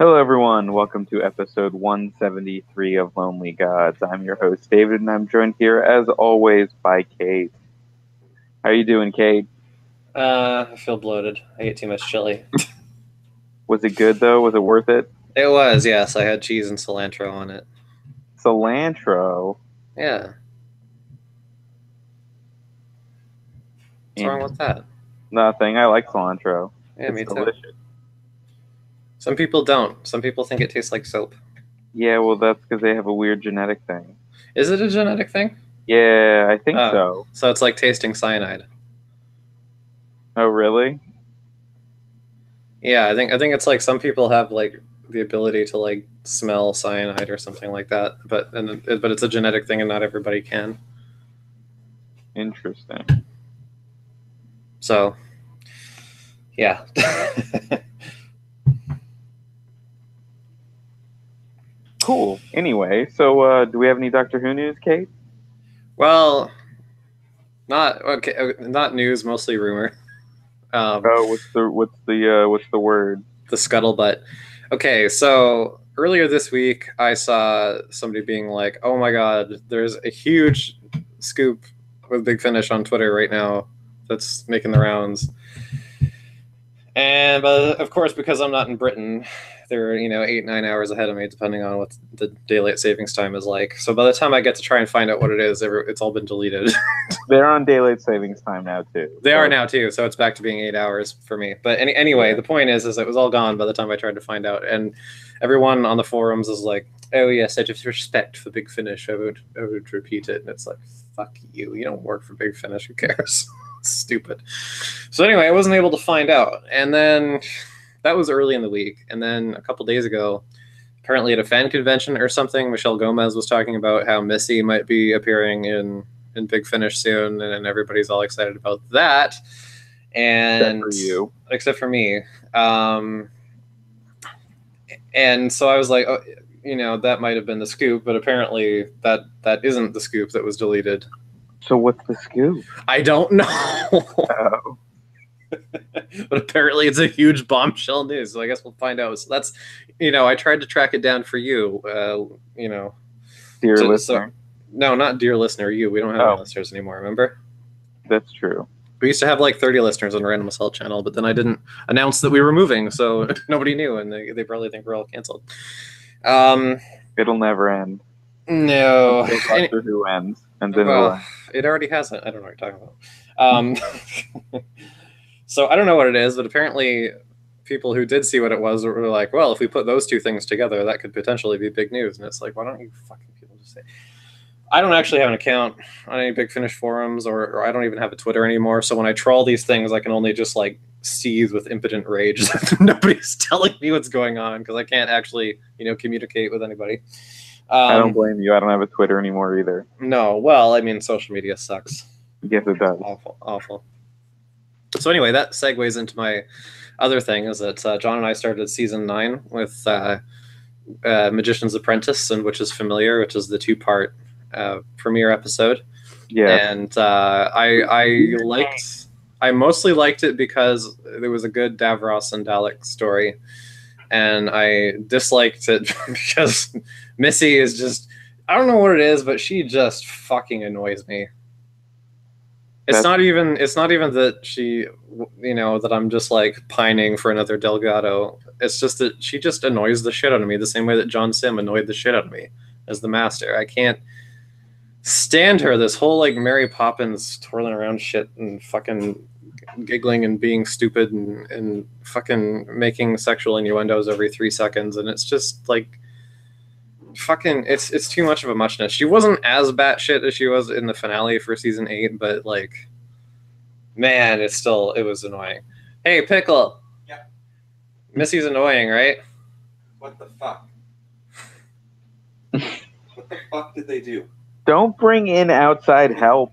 Hello, everyone. Welcome to episode 173 of Lonely Gods. I'm your host, David, and I'm joined here, as always, by Kate. How you doing, Kate? I feel bloated. I ate too much chili. Was it good, though? Was it worth it? It was, yes. I had cheese and cilantro on it. Cilantro? Yeah. What's wrong with that? Nothing. I like cilantro. Yeah, It's me delicious. too. Some people don't. Some people think it tastes like soap. Yeah, well, that's because they have a weird genetic thing. Is it a genetic thing? Yeah, I think Oh, so. so it's like tasting cyanide. Oh, really? Yeah, I think it's like some people have like the ability to like smell cyanide or something like that, but it's a genetic thing and not everybody can. Interesting. So, yeah. Cool. Anyway, so do we have any Doctor Who news, Kate? Well, not news, mostly rumor. Oh, what's the word? The scuttlebutt. Okay, so earlier this week, I saw somebody being like, "Oh my God, there's a huge scoop with Big Finish on Twitter right now that's making the rounds." And but of course, because I'm not in Britain, they're 8-9 hours ahead of me, depending on what the daylight savings time is like. So by the time I get to try and find out what it is, it's all been deleted. They're on daylight savings time now, too. They are now too, so it's back to being 8 hours for me. But anyway, Yeah. The point is it was all gone by the time I tried to find out, and everyone on the forums is like, "Oh yes, out of respect for Big Finish, I would repeat it." And it's like, fuck you! You don't work for Big Finish. Who cares? Stupid. So anyway, I wasn't able to find out, and then that was early in the week, and then a couple days ago, apparently at a fan convention or something, Michelle Gomez was talking about how Missy might be appearing in Big Finish soon, and everybody's all excited about that. And except for you, except for me. And so I was like, oh, that might have been the scoop, but apparently that isn't the scoop that was deleted. So what's the scoop? I don't know. Oh. But apparently it's a huge bombshell news, so I guess we'll find out. So that's, I tried to track it down for you, Dear listener. No, not dear listener, you. We don't have any listeners anymore, remember? That's true. We used to have like 30 listeners on the Random Assault channel, but then I didn't announce that we were moving, so nobody knew, and they probably think we're all canceled. It'll never end. No. Doctor Who ends, and then it already hasn't. I don't know what you're talking about. So I don't know what it is, but apparently people who did see what it was were like, well, if we put those two things together, that could potentially be big news. And it's like, why don't you fucking people just say... I don't actually have an account on any Big Finish forums, or I don't even have a Twitter anymore. So when I troll these things, I can only just like seethe with impotent rage. Nobody's telling me what's going on because I can't actually, communicate with anybody. I don't blame you. I don't have a Twitter anymore either. No, well, I mean, social media sucks. Yes, it does. Awful. So anyway, that segues into my other thing, is that John and I started season 9 with Magician's Apprentice and Witch's Familiar, which is the 2-part premiere episode. Yeah. And I mostly liked it because there was a good Davros and Dalek story, and I disliked it because Missy is just, I don't know what it is, but she just fucking annoys me. It's not even that she, that I'm just like pining for another Delgado. It's just that she just annoys the shit out of me the same way that John Sim annoyed the shit out of me as the Master. I can't stand her. This whole like Mary Poppins twirling around shit and fucking giggling and being stupid and fucking making sexual innuendos every 3 seconds, and it's just like fucking it's too much of a muchness. She wasn't as batshit as she was in the finale for season 8, but like, man, it was annoying. Hey, Pickle. Yeah. Missy's annoying, right? What the fuck? What the fuck did they do? Don't bring in outside help.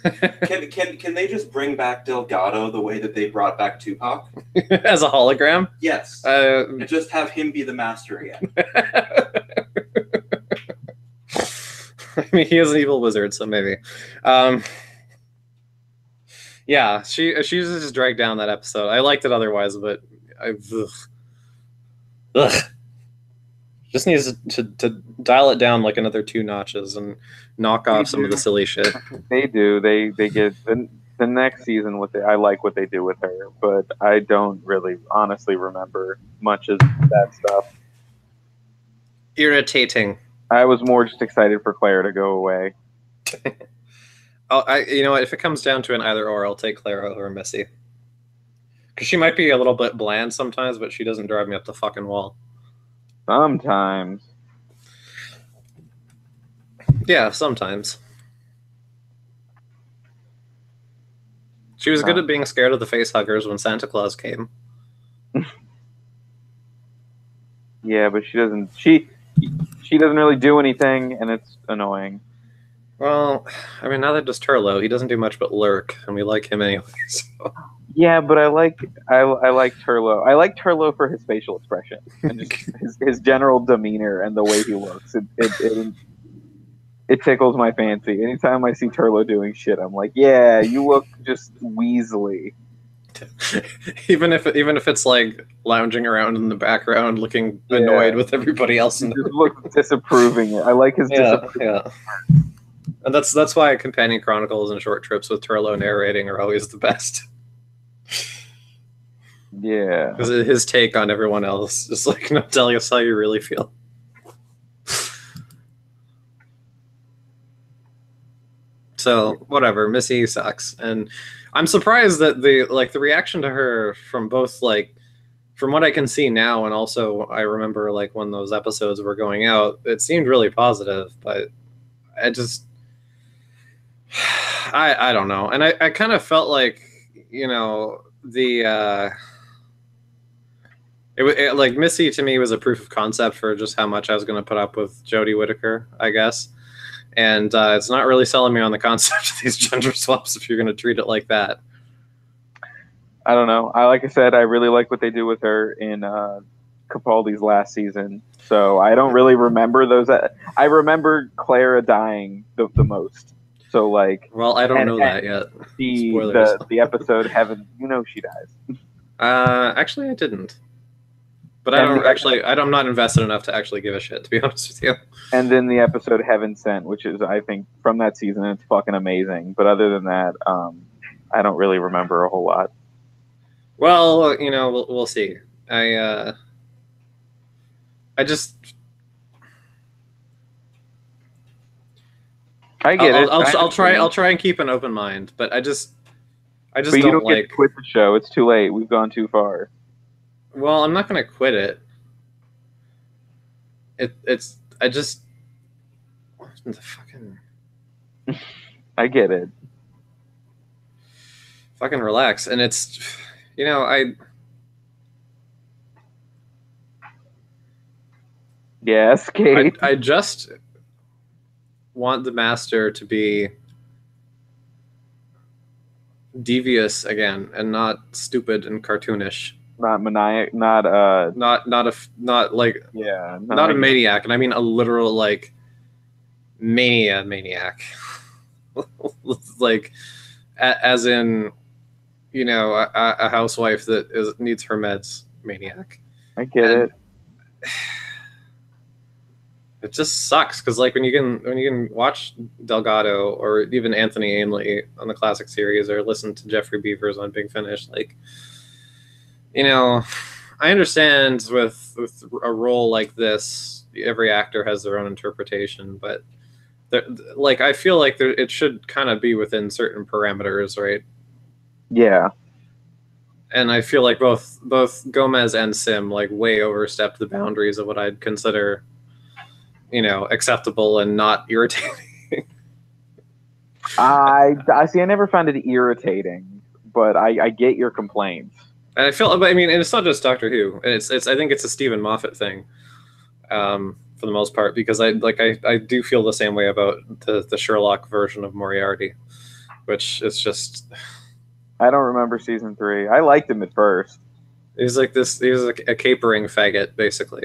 Can they just bring back Delgado the way that they brought back Tupac? As a hologram? Yes. And just have him be the Master again. I mean, he is an evil wizard, so maybe. Yeah, she's just dragged down that episode. I liked it otherwise, but ugh. Just needs to dial it down like another 2 notches and knock off some of the silly shit. They do. They get the next season with it. I like what they do with her, but I don't really honestly remember much of that stuff. Irritating. I was more just excited for Claire to go away. You know what? If it comes down to an either or, I'll take Claire over Missy. Because she might be a little bit bland sometimes, but she doesn't drive me up the fucking wall. Sometimes. Yeah, sometimes. She was good at being scared of the face huggers when Santa Claus came. Yeah, but she doesn't. She doesn't really do anything, and it's annoying. Well, I mean, neither does Turlough. He doesn't do much but lurk, and we like him anyway. So. Yeah, but I like Turlough. I like Turlough for his facial expression and just his general demeanor and the way he looks. It tickles my fancy. Anytime I see Turlough doing shit, I'm like, yeah, you look just weaselly. even if it's like lounging around in the background, looking annoyed with everybody else. He just looks disapproving. I like his disapproving. Yeah. And that's why companion chronicles and short trips with Turlough narrating are always the best. Yeah, because his take on everyone else is like, no, tell us how you really feel. So whatever, Missy sucks, and I'm surprised that the reaction to her from both, like, from what I can see now, and also I remember like when those episodes were going out, it seemed really positive, but I just I don't know, and I kind of felt like, you know, like Missy to me was a proof of concept for just how much I was going to put up with Jodie Whittaker, I guess. And it's not really selling me on the concept of these gender swaps if you're going to treat it like that. I don't know. Like I said, I really like what they do with her in Capaldi's last season. So I don't really remember those. I remember Clara dying the most. So like, well, I don't know that yet. The episode Heaven, you know, she dies. Actually, I didn't. But I'm not invested enough to actually give a shit, to be honest with you. And then the episode Heaven Sent, which is, I think, from that season, it's fucking amazing. But other than that, I don't really remember a whole lot. Well, you know, we'll see. I get it. I'll try and keep an open mind, but I just but you don't get to quit the show. It's too late. We've gone too far. Well, I'm not going to quit it. I just the fucking. I get it. Fucking relax, and it's, you know, Yes, Kate. I just want the Master to be devious again and not stupid and cartoonish. Not maniac. Not a maniac, and I mean a literal like maniac. Like, as in, you know, a housewife that needs her meds maniac. I get it. It just sucks because, like, when you can watch Delgado or even Anthony Ainley on the classic series, or listen to Jeffrey Beavers on Big Finish, like, you know, I understand with a role like this, every actor has their own interpretation, but like, I feel like it should kind of be within certain parameters, right? Yeah. And I feel like both Gomez and Sim like way overstepped the boundaries of what I'd consider, you know, acceptable and not irritating. I see. I never found it irritating, but I get your complaints. And I feel, I mean, and it's not just Doctor Who. It's I think it's a Stephen Moffat thing, for the most part, because I do feel the same way about the Sherlock version of Moriarty, which is just. I don't remember season 3. I liked him at first. He was like a capering faggot, basically.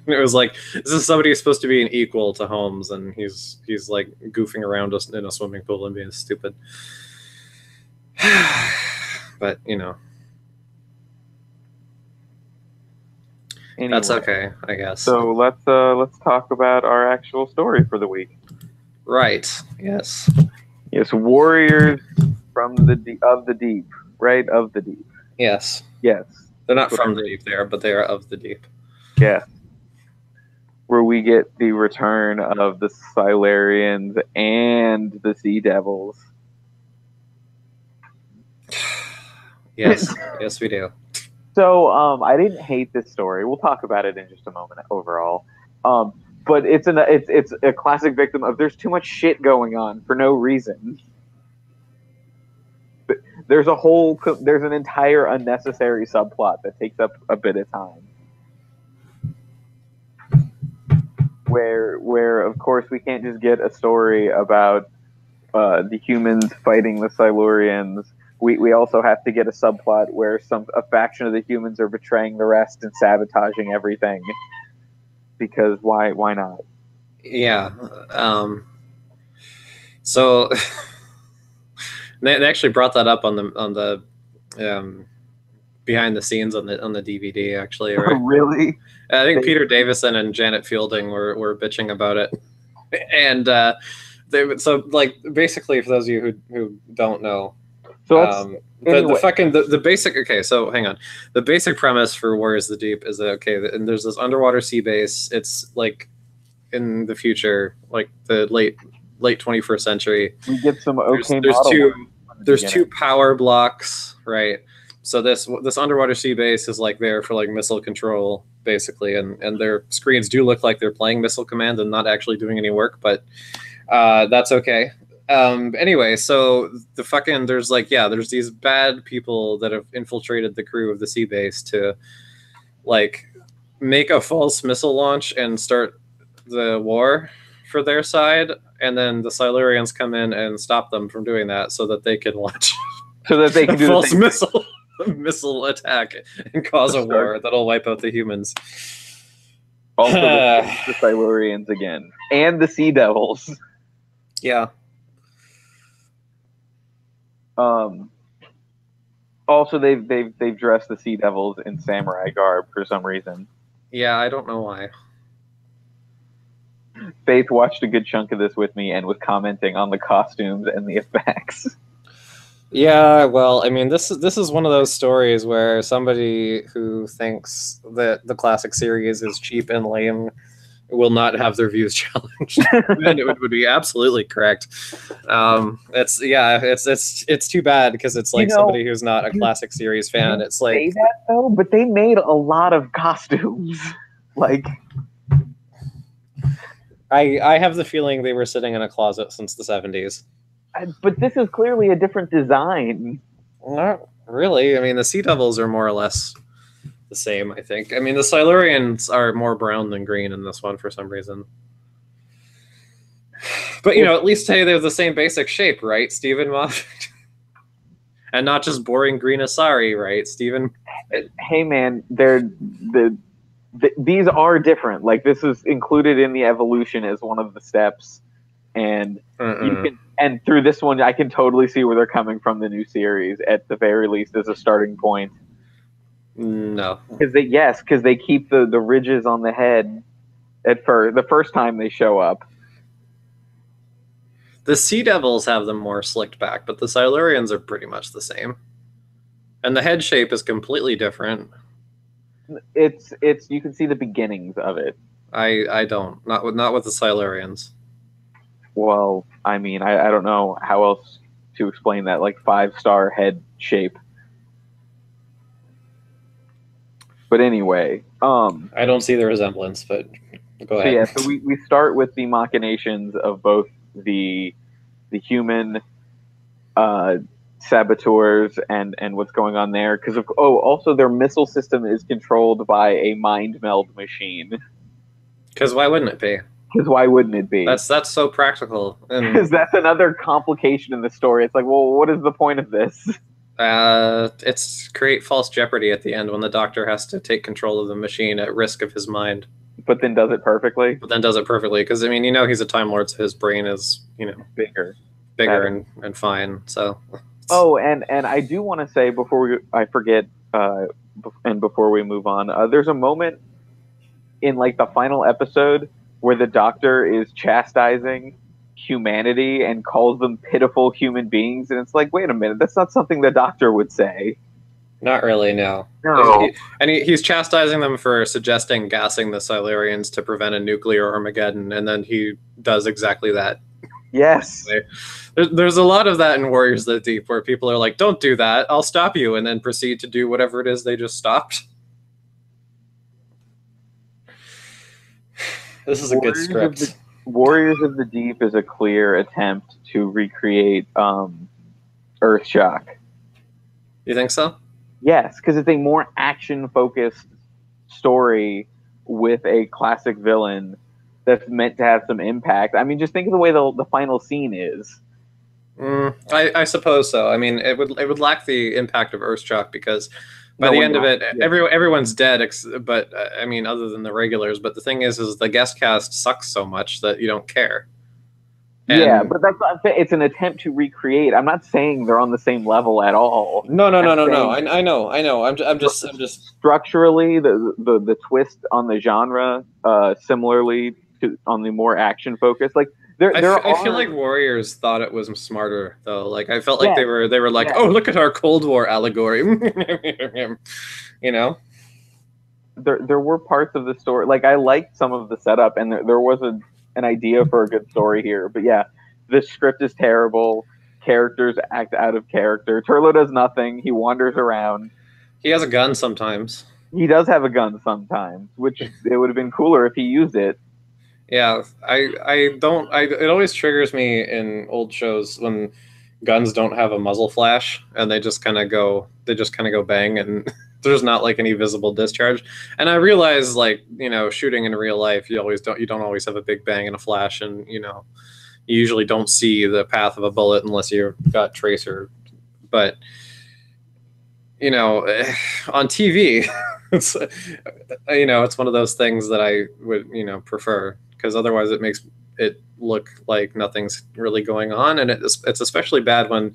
It was like, this is somebody who's supposed to be an equal to Holmes, and he's like goofing around us in a swimming pool and being stupid. But, you know. Anyway, That's okay, I guess. so let's talk about our actual story for the week. Right. Yes. Yes, warriors from of the deep, right? Of the deep. Yes. Yes. They're not That's what from I the wrote. deep there, but they are of the deep. Yes. Where we get the return of the Silurians and the Sea Devils. Yes. Yes, we do. So I didn't hate this story. We'll talk about it in just a moment overall. But it's a classic victim of there's too much shit going on for no reason. There's an entire unnecessary subplot that takes up a bit of time. Where of course we can't just get a story about the humans fighting the Silurians. We also have to get a subplot where a faction of the humans are betraying the rest and sabotaging everything. Because why not? Yeah. So they actually brought that up on the behind the scenes on the DVD actually, right? Really? I think Peter Davison and Janet Fielding were bitching about it, and so like basically for those of you who don't know, So anyway. the basic, okay, so hang on, the basic premise for Warriors of the Deep is that okay, and there's this underwater sea base. It's like in the future, like the late 21st century. We get some okay. There's two power blocks, right? So this underwater sea base is like there for like missile control, basically, and their screens do look like they're playing Missile Command and not actually doing any work, but that's okay. Anyway, so there's these bad people that have infiltrated the crew of the sea base to like make a false missile launch and start the war for their side, and then the Silurians come in and stop them from doing that so that they can launch so that they can do false missile attack and cause a war that'll wipe out the humans. Also, the Silurians again and the Sea Devils. Yeah. Also, they've dressed the Sea Devils in samurai garb for some reason. Yeah, I don't know why. Faith watched a good chunk of this with me and was commenting on the costumes and the effects. Yeah, well, I mean, this is one of those stories where somebody who thinks that the classic series is cheap and lame will not have their views challenged, and it would be absolutely correct. It's too bad because it's like somebody who's not a classic series fan. It's like say that though, but they made a lot of costumes. Like, I have the feeling they were sitting in a closet since the 70s. But this is clearly a different design. Not really. I mean, the Sea Devils are more or less the same, I think. I mean, the Silurians are more brown than green in this one for some reason. But, at least, hey, they're the same basic shape, right, Stephen Moffat? And not just boring green Asari, right, Stephen? Hey, man, these are different. Like, this is included in the evolution as one of the steps. And and through this one, I can totally see where they're coming from the new series, at the very least, as a starting point. No. Because they keep the ridges on the head the first time they show up. The Sea Devils have them more slicked back, but the Silurians are pretty much the same. And the head shape is completely different. It's you can see the beginnings of it. I don't. Not with the Silurians. Well, I mean, I don't know how else to explain that, like 5-star head shape. But anyway, I don't see the resemblance, but go ahead. So we start with the machinations of both the human saboteurs and what's going on there, because also their missile system is controlled by a mind meld machine. Because why wouldn't it be? Because why wouldn't it be? That's so practical. Because that's another complication in the story. It's like, well, what is the point of this? It's create false jeopardy at the end when the doctor has to take control of the machine at risk of his mind. But then does it perfectly? Because, I mean, he's a Time Lord, so his brain is, bigger and fine. So. Oh, and I do want to say before I forget, and before we move on, there's a moment in like the final episode where the Doctor is chastising humanity and calls them pitiful human beings, and it's like, wait a minute, that's not something the Doctor would say. Not really, no. No. He's chastising them for suggesting gassing the Silurians to prevent a nuclear Armageddon, and then he does exactly that. Yes. There's a lot of that in Warriors of the Deep, where people are like, don't do that, I'll stop you, and then proceed to do whatever it is they just stopped. This is a good script. Warriors of the Deep is a clear attempt to recreate Earthshock. You think so? Yes, because it's a more action-focused story with a classic villain that's meant to have some impact. I mean, just think of the way the final scene is. I suppose so. I mean, it would lack the impact of Earthshock because by the end of it, everyone's dead. But I mean, other than the regulars. But the thing is the guest cast sucks so much that you don't care. And yeah, but that's not, it's an attempt to recreate. I'm not saying they're on the same level at all. No. I know. I'm just structurally the twist on the genre, similarly to on the more action focused. Like I feel like Warriors thought it was smarter though. Like I felt like they were like, oh, look at our Cold War allegory. You know. There were parts of the story, like I liked some of the setup, and there was an idea for a good story here. But yeah, the script is terrible. Characters act out of character. Turlough does nothing. He wanders around. He has a gun sometimes. He does have a gun sometimes, which it would have been cooler if he used it. Yeah, it always triggers me in old shows when guns don't have a muzzle flash and they just kind of go bang and there's not like any visible discharge. And I realize, like, you know, shooting in real life, you don't always have a big bang and a flash, and you know, you usually don't see the path of a bullet unless you've got tracer. But you know, on TV, it's it's one of those things that I would prefer, because otherwise it makes it look like nothing's really going on, and it's especially bad when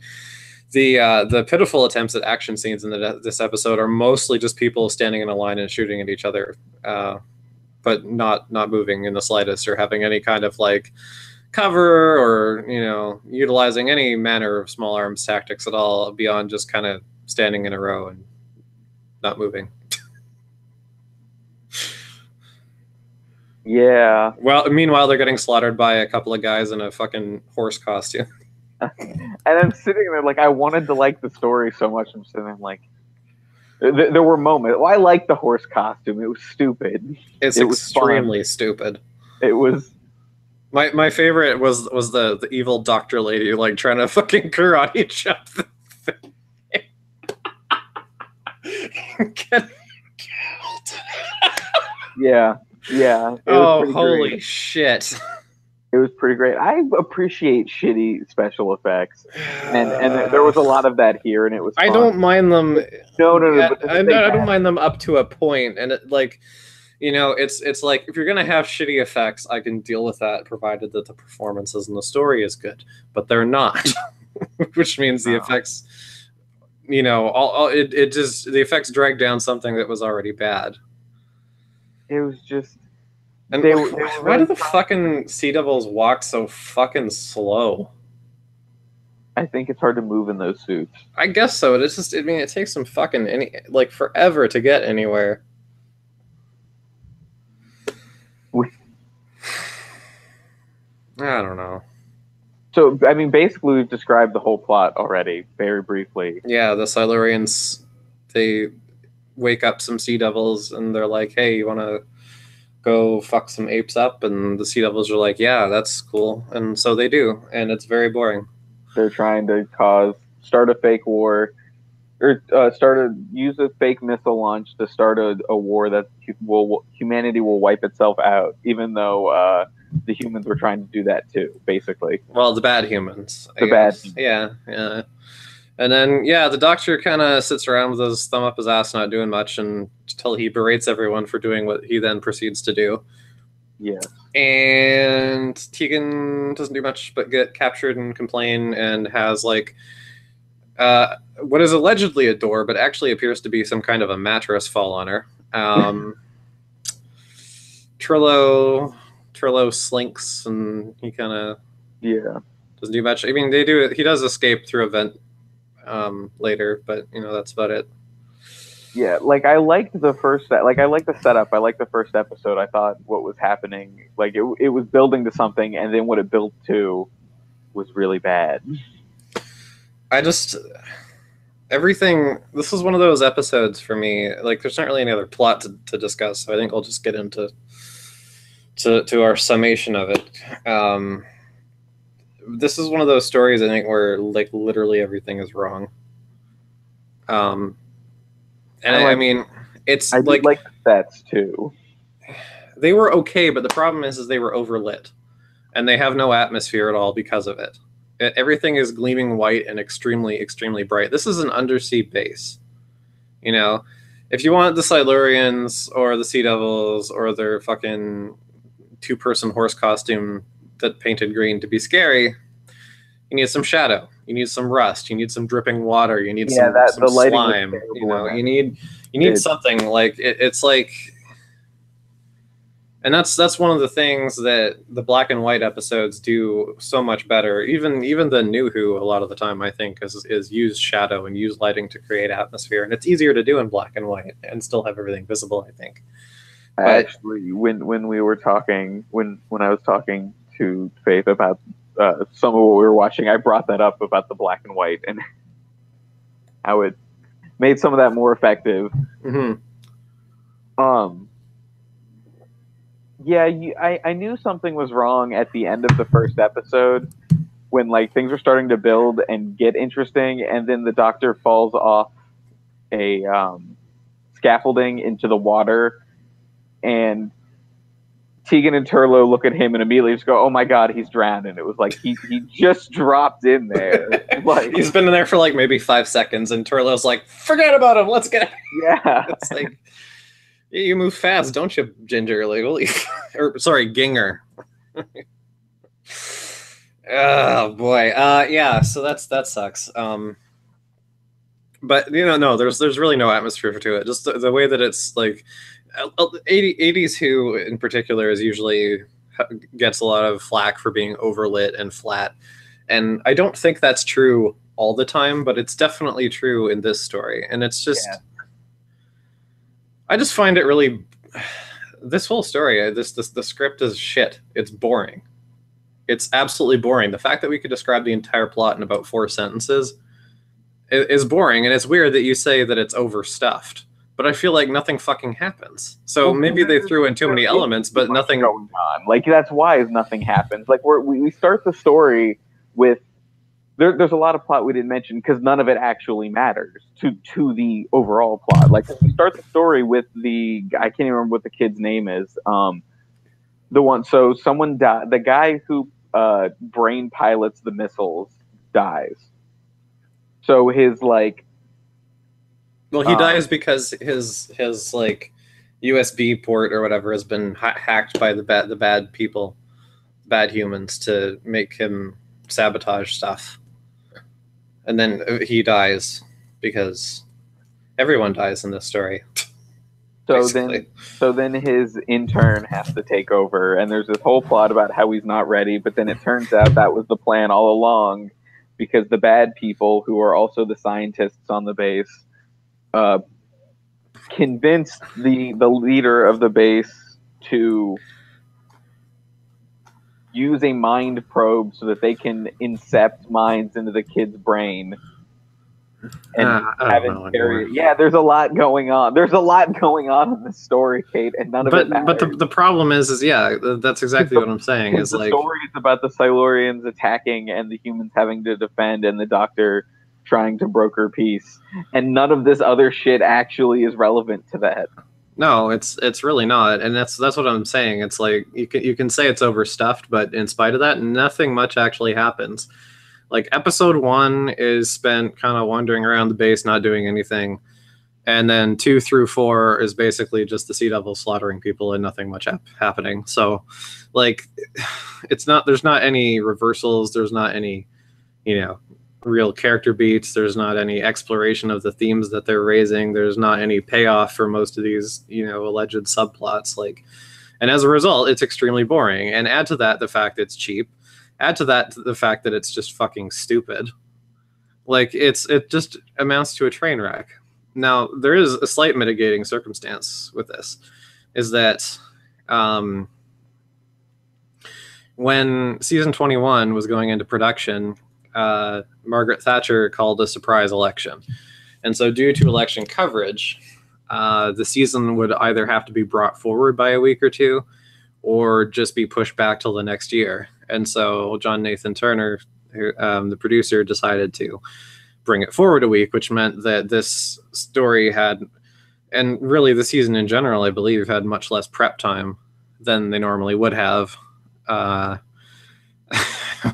the pitiful attempts at action scenes in this episode are mostly just people standing in a line and shooting at each other, but not moving in the slightest or having any kind of like cover or utilizing any manner of small arms tactics at all beyond just kind of standing in a row and not moving. Yeah. Well, meanwhile, they're getting slaughtered by a couple of guys in a fucking horse costume. And I'm sitting there like, I wanted to like the story so much. I'm sitting there like, there were moments. Well, I liked the horse costume. It was stupid. It was extremely stupid. It was. My favorite was the evil doctor lady like trying to fucking karate chop the thing. Get killed. Yeah. Yeah. Oh, holy great. Shit. It was pretty great. I appreciate shitty special effects, and there was a lot of that here, and it was fun. I don't mind them. No. I don't mind them up to a point, and it's like if you're gonna have shitty effects, I can deal with that, provided that the performances and the story is good. But they're not, which means the effects, the effects drag down something that was already bad. It was just. And why do the fucking Sea Devils walk so fucking slow? I think it's hard to move in those suits. I guess so. It's just, it takes them fucking forever to get anywhere. I don't know. So, I mean, basically, we've described the whole plot already, very briefly. Yeah, the Silurians, they wake up some Sea Devils, and they're like, hey, you want to go fuck some apes up? And the Sea Devils are like, yeah, that's cool. And so they do, and it's very boring. They're trying to start a fake war, or use a fake missile launch to start a war that humanity will wipe itself out, even though the humans were trying to do that too, basically. Well, the bad humans. Bad humans. Yeah. And then, the doctor kind of sits around with his thumb up his ass, not doing much, until he berates everyone for doing what he then proceeds to do. Yeah. And Tegan doesn't do much but get captured and complain, and has what is allegedly a door, but actually appears to be some kind of a mattress fall on her. Turlough slinks, and he kind of doesn't do much. I mean, he does escape through a vent later, but that's about it. Yeah, like I liked the setup. I liked the first episode. I thought what was happening, like it was building to something, and then what it built to was really bad. Everything. This is one of those episodes for me. Like, there's not really any other plot to discuss, so I think I'll just get into to our summation of it. This is one of those stories, I think, where like literally everything is wrong. And I mean, it's I like the sets too. They were okay, but the problem is they were overlit, and they have no atmosphere at all because of it. Everything is gleaming white and extremely, extremely bright. This is an undersea base. If you want the Silurians or the Sea Devils or their fucking two-person horse costume that painted green to be scary, you need some shadow. You need some rust. You need some dripping water. You need some slime. You need something like it's like. And that's one of the things that the black and white episodes do so much better. Even the New Who, a lot of the time, I think, is use shadow and use lighting to create atmosphere. And it's easier to do in black and white and still have everything visible, I think. But, actually, when we were talking, when I was talking to Faith about some of what we were watching, I brought that up about the black and white and how it made some of that more effective. Mm-hmm. Yeah, I knew something was wrong at the end of the first episode when like things were starting to build and get interesting, and then the Doctor falls off a scaffolding into the water, and Tegan and Turlough look at him and immediately just go, "Oh my God, he's drowned!" And it was like he just dropped in there. Like he's been in there for like maybe 5 seconds, and Turlough's like, "Forget about him. Let's get." Yeah, it's like. You move fast, don't you, Ginger? Like, or sorry, Ginger. Oh boy, yeah. So that sucks. But no, there's really no atmosphere to it. Just the way that it's like, 80s Who in particular is usually gets a lot of flack for being overlit and flat, and I don't think that's true all the time, but it's definitely true in this story, and it's just. Yeah. I just find it really. This whole story, the script is shit. It's boring. It's absolutely boring. The fact that we could describe the entire plot in about 4 sentences is boring, and it's weird that you say that it's overstuffed. But I feel like nothing fucking happens. So maybe they threw in too many elements, but nothing going on. Like that's why nothing happens. Like we start the story with. There's a lot of plot we didn't mention because none of it actually matters to the overall plot. Like we start the story with I can't even remember what the kid's name is. The one, so someone died. The guy who brain pilots the missiles dies. So his like. Well, he dies because his like USB port or whatever has been hacked by the bad people, bad humans, to make him sabotage stuff. And then he dies because everyone dies in this story. So then his intern has to take over, and there's this whole plot about how he's not ready, but then it turns out that was the plan all along, because the bad people, who are also the scientists on the base, convinced the leader of the base to use a mind probe so that they can incept minds into the kid's brain and have it carry. Yeah, there's a lot going on. There's a lot going on in this story, Kate, and none of it matters. But the problem is yeah, that's exactly what I'm saying. Is the story is about the Silurians attacking and the humans having to defend, and the Doctor trying to broker peace, and none of this other shit actually is relevant to that. No, it's really not, and that's what I'm saying. It's like you can say it's overstuffed, but in spite of that, nothing much actually happens. Like episode 1 is spent kind of wandering around the base, not doing anything, and then 2 through 4 is basically just the Sea Devil slaughtering people and nothing much happening. So, like, it's not. There's not any reversals. There's not any, real character beats. There's not any exploration of the themes that they're raising. There's not any payoff for most of these, alleged subplots. Like, And as a result, it's extremely boring. And add to that the fact it's cheap. Add to that the fact that it's just fucking stupid. Like, it just amounts to a train wreck. Now, there is a slight mitigating circumstance with this, is that when season 21 was going into production, Margaret Thatcher called a surprise election. And so due to election coverage, the season would either have to be brought forward by a week or two, or just be pushed back till the next year. And so John Nathan Turner, the producer, decided to bring it forward a week, which meant that this story had, and really the season in general, I believe, had much less prep time than they normally would have,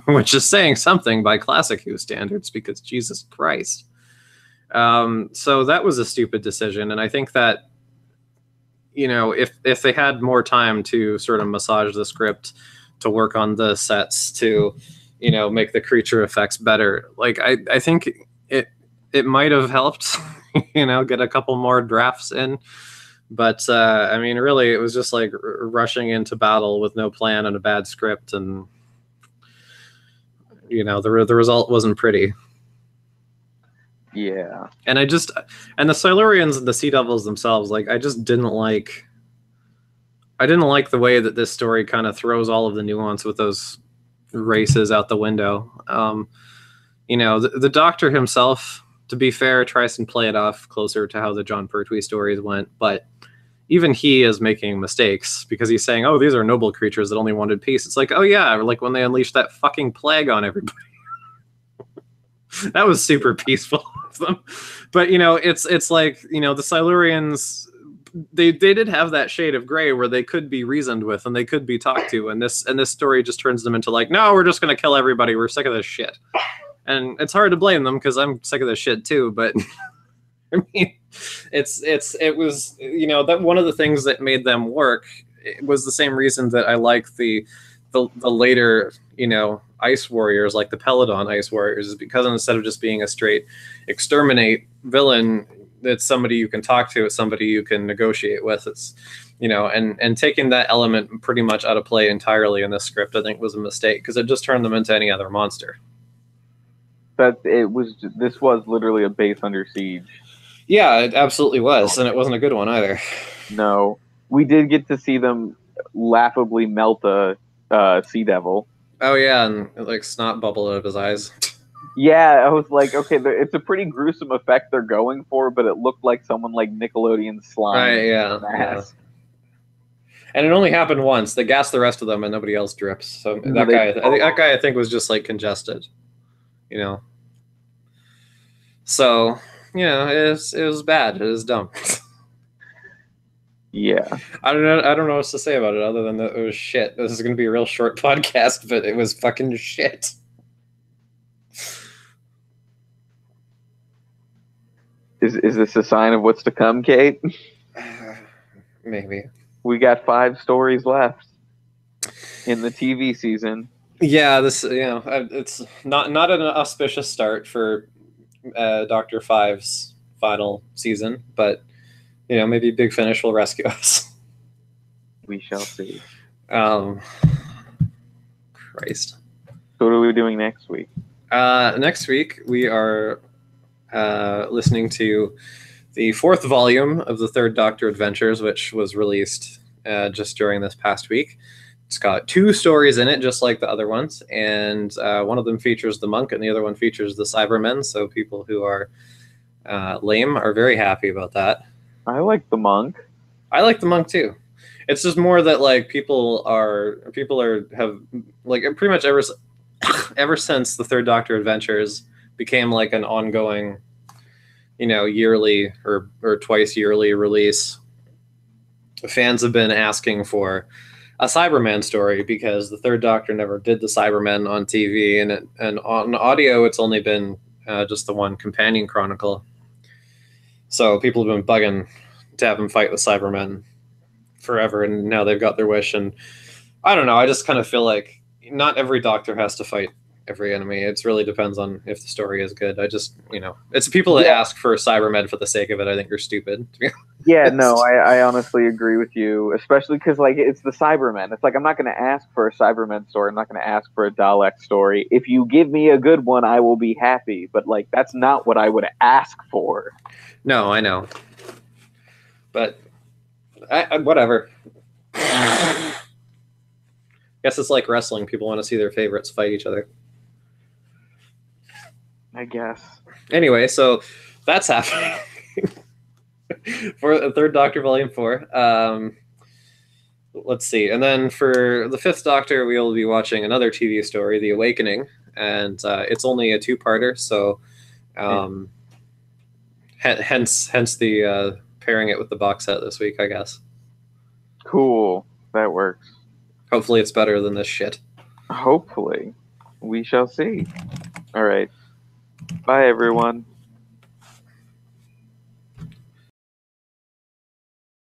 which is saying something by classic Who standards, because Jesus Christ. So that was a stupid decision, and I think that, you know, if they had more time to sort of massage the script, to work on the sets, to, you know, make the creature effects better, like I think it might have helped, you know, get a couple more drafts in. But I mean, really, it was just like rushing into battle with no plan and a bad script, and, you know, the result wasn't pretty. Yeah. And the Silurians and the Sea Devils themselves, like, I didn't like the way that this story kind of throws all of the nuance with those races out the window. You know, the Doctor himself, to be fair, tries to play it off closer to how the John Pertwee stories went, but even he is making mistakes, because he's saying, oh, these are noble creatures that only wanted peace. It's like, oh yeah, like when they unleashed that fucking plague on everybody. That was super peaceful of them. But, you know, it's like, you know, the Silurians, they did have that shade of gray where they could be reasoned with and they could be talked to, and this story just turns them into like, no, we're just gonna kill everybody, we're sick of this shit. And it's hard to blame them, because I'm sick of this shit too, but I mean, it was, you know, that one of the things that made them work, it was the same reason that I like the later, you know, Ice Warriors, like the Peladon Ice Warriors, is because instead of just being a straight exterminate villain, it's somebody you can talk to, it's somebody you can negotiate with. It's, you know, and taking that element pretty much out of play entirely in this script, I think, was a mistake, because it just turned them into any other monster. This was literally a base under siege. Yeah, it absolutely was, and it wasn't a good one either. No, we did get to see them laughably melt a Sea Devil. Oh yeah, and like snot bubble out of his eyes. Yeah, I was like, okay, it's a pretty gruesome effect they're going for, but it looked like someone like Nickelodeon slime. Right, yeah. And it only happened once. They gassed the rest of them, and nobody else drips. So that guy, I think, was just like congested, you know. So, you know, it was bad. It was dumb. Yeah. I don't know what to say about it other than that it was shit. This is going to be a real short podcast, but it was fucking shit. Is this a sign of what's to come, Kate? Maybe. We got 5 stories left in the TV season. Yeah, this, you know, it's not an auspicious start for Dr. Five's final season, but, you know, maybe Big Finish will rescue us. We shall see. Christ. So what are we doing next week? Next week, we are listening to the 4th volume of the Third Doctor Adventures, which was released just during this past week. It's got 2 stories in it, just like the other ones, and one of them features the monk, and the other one features the Cybermen, so people who are lame are very happy about that. I like the monk. I like the monk too. It's just more that, like, people have like pretty much ever since the Third Doctor Adventures became like an ongoing, you know, yearly or twice yearly release, fans have been asking for a Cyberman story, because the Third Doctor never did the Cybermen on TV, and on audio it's only been just the one companion chronicle. So people have been bugging to have him fight the Cybermen forever, and now they've got their wish. And I don't know, I just kind of feel like not every Doctor has to fight every enemy. It really depends on if the story is good. I just, it's people that ask for Cybermen for the sake of it. I think you're stupid. Yeah, no, I honestly agree with you, especially because like it's the Cybermen. It's like I'm not going to ask for a Cybermen story. I'm not going to ask for a Dalek story. If you give me a good one, I will be happy. But like that's not what I would ask for. No, I know, but whatever. Guess it's like wrestling. People want to see their favorites fight each other. I guess. Anyway, so that's happening for Third Doctor Volume 4. Let's see. And then for the Fifth Doctor, we will be watching another TV story, The Awakening. And it's only a two-parter, so hence the pairing it with the box set this week, I guess. Cool. That works. Hopefully it's better than this shit. Hopefully. We shall see. All right. Bye, everyone.